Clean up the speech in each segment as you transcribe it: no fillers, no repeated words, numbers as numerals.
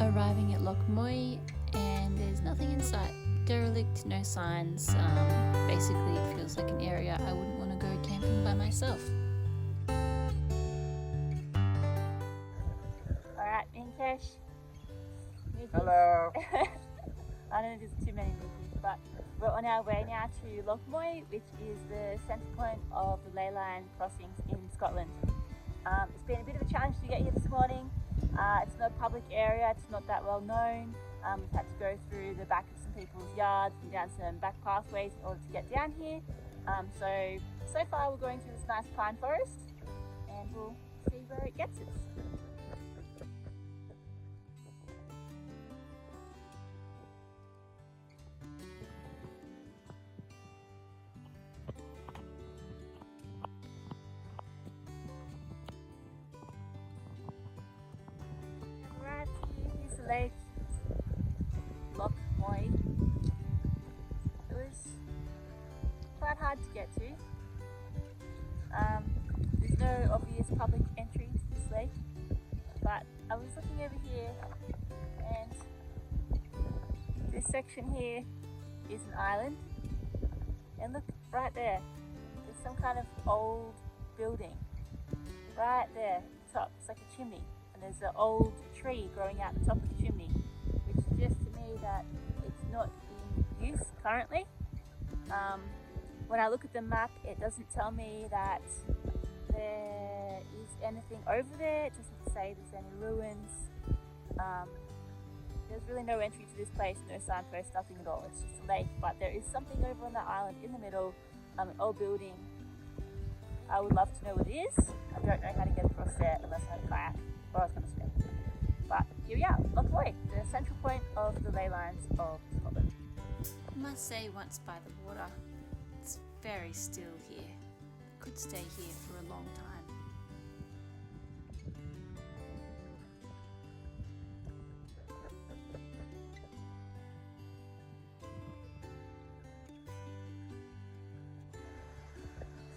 Arriving at Loch and there's nothing in sight. Derelict, no signs. Basically it feels like an area I wouldn't want to go camping by myself. Alright, Inkesh. Hello. I don't know if there's too many Nikis, but we're on our way now to Loch, which is the centre point of the ley line crossings in Scotland. It's been a bit of a challenge to get here this morning. It's not a public area, it's not that well known. We've had to go through the back of some people's yards and down some back pathways in order to get down here. So far we're going through this nice pine forest and we'll see where it gets us. Here's the lake, Loch. It was quite hard to get to. There's no obvious public entry to this lake, but I was looking over here and this section here is an island, and look right there, there's some kind of old building right there at the top. It's like a chimney. And there's an old tree growing out the top of the chimney, which suggests to me that it's not in use currently. When I look at the map, it doesn't tell me that there is anything over there. It doesn't say there's any ruins. There's really no entry to this place, no signpost, nothing at all. It's just a lake, but there is something over on the island in the middle, an old building. I would love to know what it is. I don't know how to get across there unless I have a kayak. Or I was going to swim. But here we are, Loch, the central point of the ley lines of Scotland. I must say, once by the water, it's very still here. Could stay here for a long time.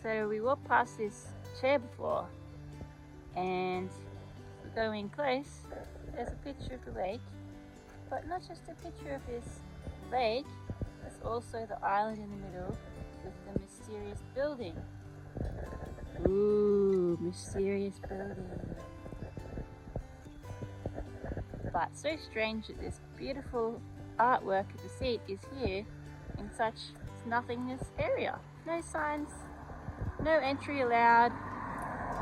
So we walked past this chair before, and going close, there's a picture of the lake, but not just a picture of this lake, there's also the island in the middle with the mysterious building. Ooh, mysterious building. But so strange that this beautiful artwork at the seat is here in such nothingness area. No signs, no entry allowed,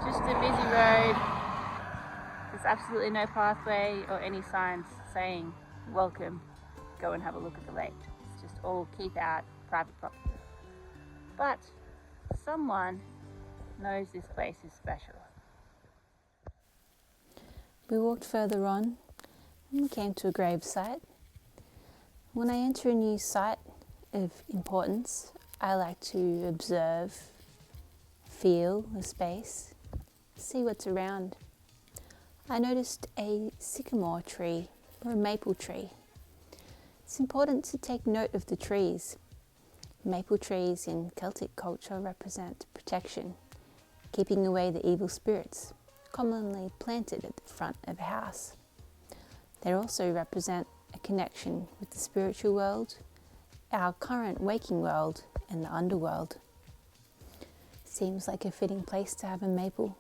just a busy road. There's absolutely no pathway or any signs saying, welcome, go and have a look at the lake. It's just all keep out, private property. But someone knows this place is special. We walked further on and we came to a grave site. When I enter a new site of importance, I like to observe, feel the space, see what's around. I noticed a sycamore tree or a maple tree. It's important to take note of the trees. Maple trees in Celtic culture represent protection, keeping away the evil spirits, commonly planted at the front of a house. They also represent a connection with the spiritual world, our current waking world, and the underworld. Seems like a fitting place to have a maple.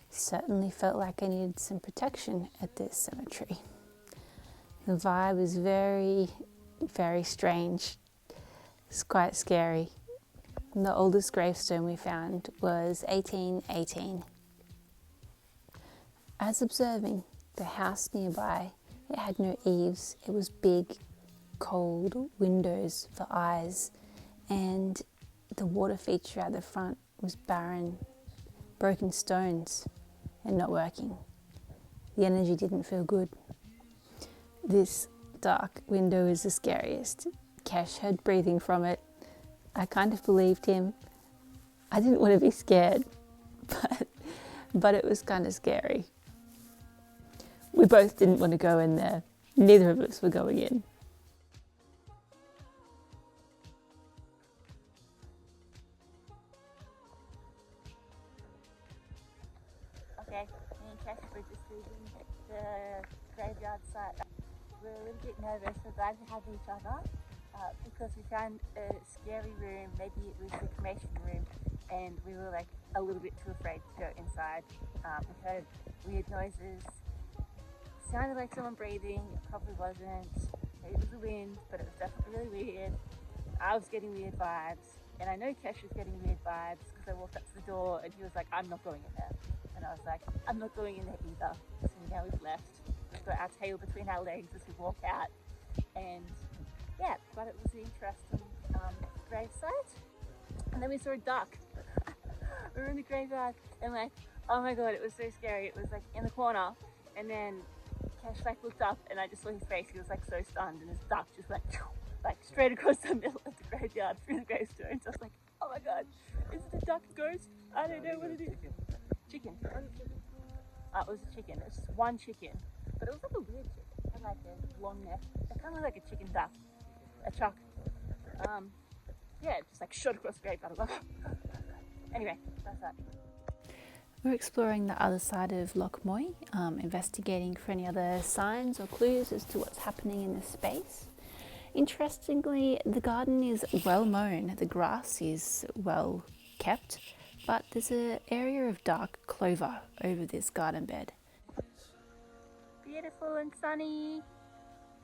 Certainly felt like I needed some protection at this cemetery. The vibe is very, very strange. It's quite scary. And the oldest gravestone we found was 1818. As observing the house nearby, it had no eaves. It was big, cold windows for eyes, and the water feature at the front was barren, broken stones, and not working. The energy didn't feel good. This dark window is the scariest. Kesh heard breathing from it. I kind of believed him. I didn't want to be scared, but it was kind of scary. We both didn't want to go in there. Neither of us were going in. Okay, me and Kesh were just leaving the graveyard graveyard site. We're a little bit nervous. We're glad we have each other because we found a scary room. Maybe it was the cremation room, and we were like a little bit too afraid to go inside. We heard weird noises. Sounded like someone breathing. It probably wasn't. Maybe it was the wind, but it was definitely really weird. I was getting weird vibes, and I know Kesh was getting weird vibes because I walked up to the door and he was like, I'm not going in there. And I was like, I'm not going in there either. So now we've left. We've got our tail between our legs as we walk out. And yeah, but it was an interesting gravesite. And then we saw a duck. We were in the graveyard and like, oh my god, it was so scary. It was like in the corner, and then Kesh like looked up and I just saw his face. He was like so stunned, and his duck just went like straight across the middle of the graveyard through the gravestones. I was like, oh my god, is it a duck ghost? I don't know what it is. Chicken. It was a chicken. It was just one chicken, but it was like a weird chicken. It had like a long neck. It kind of like a chicken duck, a chuck. Yeah, it just like shot across the graveyard. I was like, anyway, that's that. We're exploring the other side of Loch, investigating for any other signs or clues as to what's happening in this space. Interestingly, the garden is well mown, the grass is well kept, but there's an area of dark clover over this garden bed. Beautiful and sunny.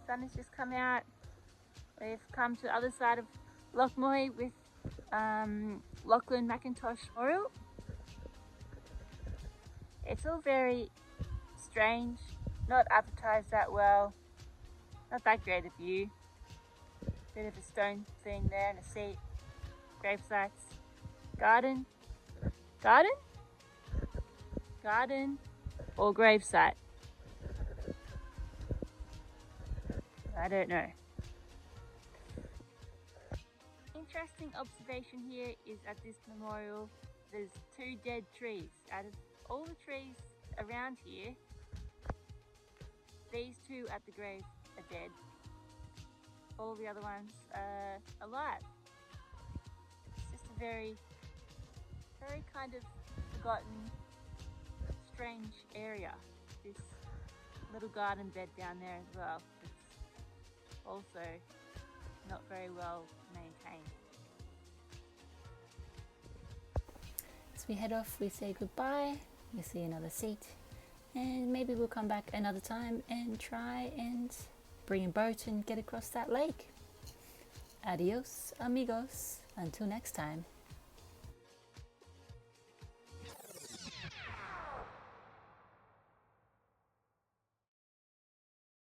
Sun has just come out. We've come to the other side of Loch with Lachlan Macintosh Memorial. It's all very strange, not advertised that well, not that great a view. Bit of a stone thing there and a seat, grave sites, garden or grave site. I don't know. Interesting observation here is at this memorial, there's 2 dead trees. Out of all the trees around here, these 2 at the grave are dead. All the other ones are alive. It's just a very, very kind of forgotten, strange area. This little garden bed down there as well. It's also not very well maintained. As we head off, we say goodbye, we see another seat, and maybe we'll come back another time and try and bring a boat and get across that lake. Adios, amigos. Until next time.